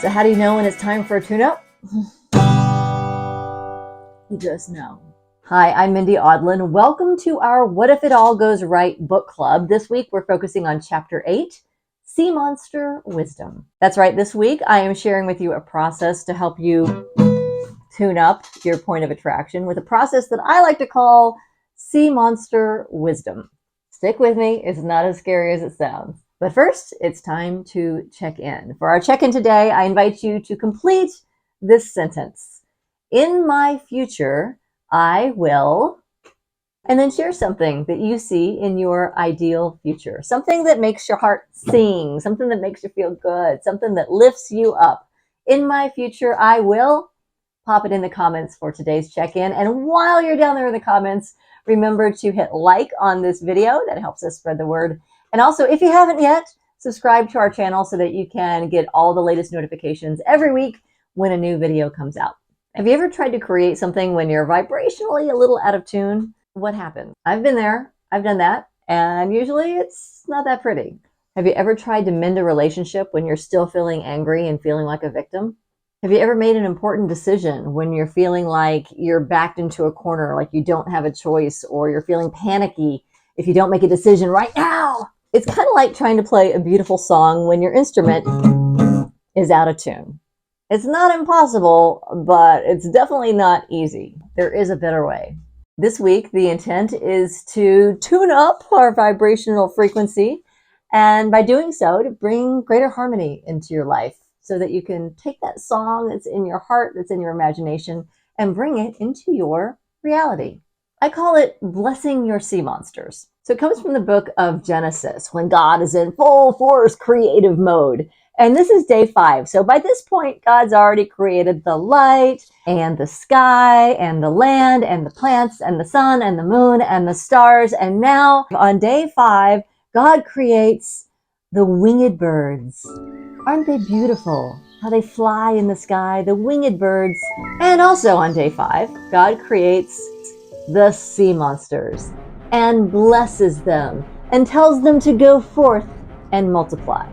So how do you know when it's time for a tune-up? You just know. Hi, I'm Mindy Audlin. Welcome to our What If It All Goes Right book club. This week we're focusing on Chapter 8, Sea Monster Wisdom. That's right, this week I am sharing with you a process to help you tune up your point of attraction with a process that I like to call Sea Monster Wisdom. Stick with me, it's not as scary as it sounds. But first, it's time to check in. For our check-in today, I invite you to complete this sentence. In my future, I will, and then share something that you see in your ideal future. Something that makes your heart sing, something that makes you feel good, something that lifts you up. In my future, I will. Pop it in the comments for today's check-in. And while you're down there in the comments, remember to hit like on this video. That helps us spread the word. And also, if you haven't yet, subscribe to our channel so that you can get all the latest notifications every week when a new video comes out. Have you ever tried to create something when you're vibrationally a little out of tune? What happens? I've been there. I've done that. And usually it's not that pretty. Have you ever tried to mend a relationship when you're still feeling angry and feeling like a victim? Have you ever made an important decision when you're feeling like you're backed into a corner, like you don't have a choice, or you're feeling panicky if you don't make a decision right now? It's kind of like trying to play a beautiful song when your instrument is out of tune. It's not impossible, but it's definitely not easy. There is a better way. This week, the intent is to tune up our vibrational frequency, and by doing so, to bring greater harmony into your life so that you can take that song that's in your heart, that's in your imagination, and bring it into your reality. I call it blessing your sea monsters. So it comes from the book of Genesis, when God is in full force creative mode. And this is day 5. So by this point, God's already created the light and the sky and the land and the plants and the sun and the moon and the stars. And now on day 5, God creates the winged birds. Aren't they beautiful? How they fly in the sky, the winged birds. And also on day 5, God creates the sea monsters and blesses them and tells them to go forth and multiply.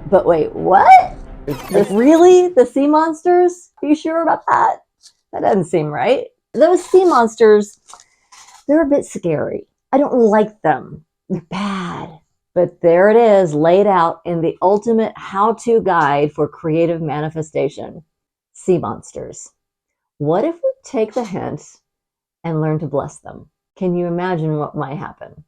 But wait, what? Really? The sea monsters? Are you sure about that? That doesn't seem right. Those sea monsters, they're a bit scary. I don't like them. They're bad. But there it is, laid out in the ultimate how-to guide for creative manifestation. Sea monsters. What if we take the hint and learn to bless them? Can you imagine what might happen?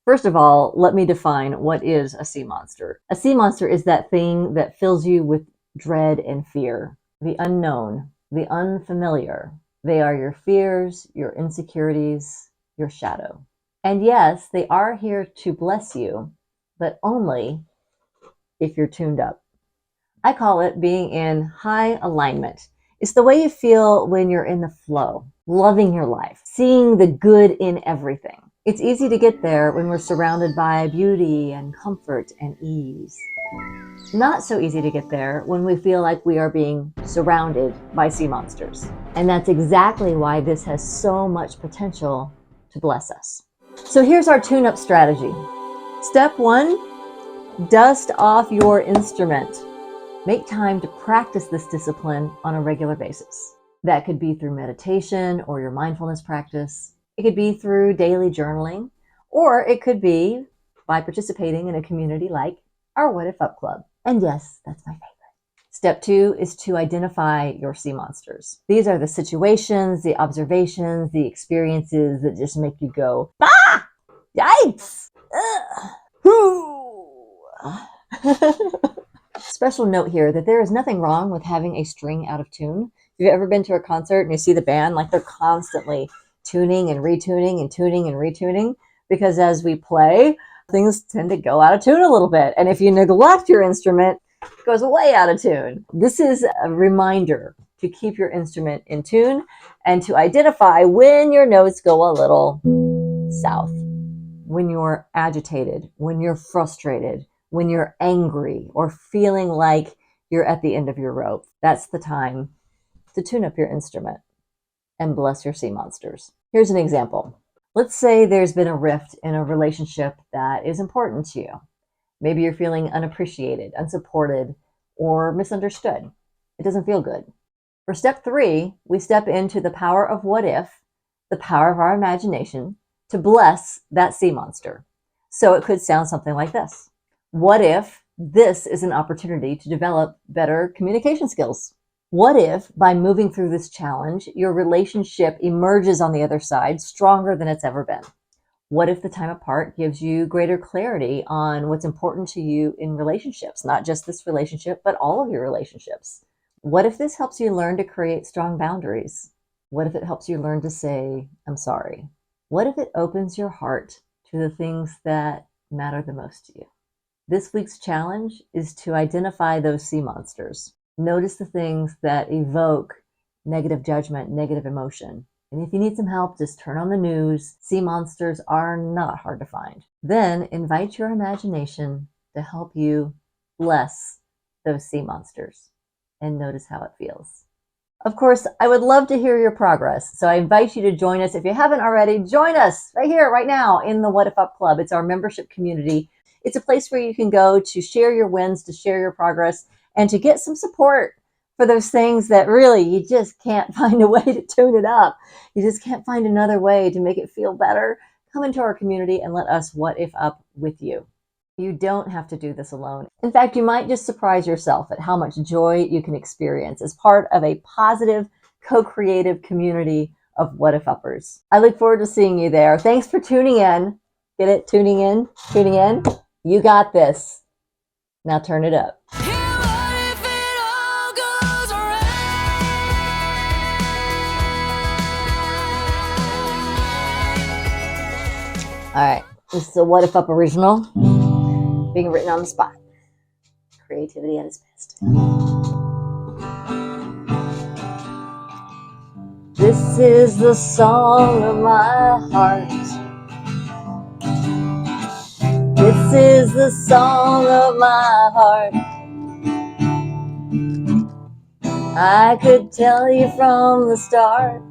First of all, let me define what is a sea monster. A sea monster is that thing that fills you with dread and fear. The unknown, the unfamiliar. They are your fears, your insecurities, your shadow. And yes, they are here to bless you, but only if you're tuned up. I call it being in high alignment. It's the way you feel when you're in the flow, loving your life, seeing the good in everything. It's easy to get there when we're surrounded by beauty and comfort and ease. Not so easy to get there when we feel like we are being surrounded by sea monsters. And that's exactly why this has so much potential to bless us. So here's our tune-up strategy. Step 1, dust off your instrument. Make time to practice this discipline on a regular basis. That could be through meditation or your mindfulness practice. It could be through daily journaling, or it could be by participating in a community like our What If Up Club. And yes, that's my favorite. Step 2 is to identify your sea monsters. These are the situations, the observations, the experiences that just make you go, ah! Yikes! Special note here that there is nothing wrong with having a string out of tune. If you've ever been to a concert and you see the band, like they're constantly tuning and retuning and tuning and retuning, because as we play, things tend to go out of tune a little bit. And if you neglect your instrument, it goes way out of tune. This is a reminder to keep your instrument in tune and to identify when your notes go a little south, when you're agitated, when you're frustrated, when you're angry or feeling like you're at the end of your rope. That's the time to tune up your instrument and bless your sea monsters. Here's an example. Let's say there's been a rift in a relationship that is important to you. Maybe you're feeling unappreciated, unsupported, or misunderstood. It doesn't feel good. For step 3, we step into the power of what if, the power of our imagination, to bless that sea monster. So it could sound something like this. What if this is an opportunity to develop better communication skills? What if, by moving through this challenge, your relationship emerges on the other side stronger than it's ever been? What if the time apart gives you greater clarity on what's important to you in relationships, not just this relationship, but all of your relationships? What if this helps you learn to create strong boundaries? What if it helps you learn to say, I'm sorry? What if it opens your heart to the things that matter the most to you? This week's challenge is to identify those sea monsters. Notice the things that evoke negative judgment, negative emotion. And if you need some help, just turn on the news. Sea monsters are not hard to find. Then invite your imagination to help you bless those sea monsters and notice how it feels. Of course, I would love to hear your progress. So I invite you to join us. If you haven't already, join us right here, right now in the What If Up Club. It's our membership community. It's a place where you can go to share your wins, to share your progress, and to get some support for those things that really you just can't find a way to tune it up. You just can't find another way to make it feel better. Come into our community and let us what if up with you. You don't have to do this alone. In fact, you might just surprise yourself at how much joy you can experience as part of a positive, co-creative community of What If Uppers. I look forward to seeing you there. Thanks for tuning in. Get it? Tuning in? Tuning in? You got this. Now turn it up. All right, this is a What If Up original, being written on the spot. Creativity at its best. This is the song of my heart. This is the song of my heart. I could tell you from the start,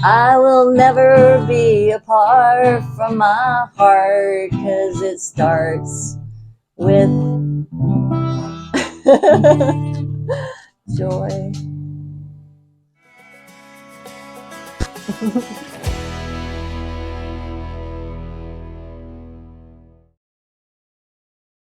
I will never be apart from my heart, 'cause it starts with joy.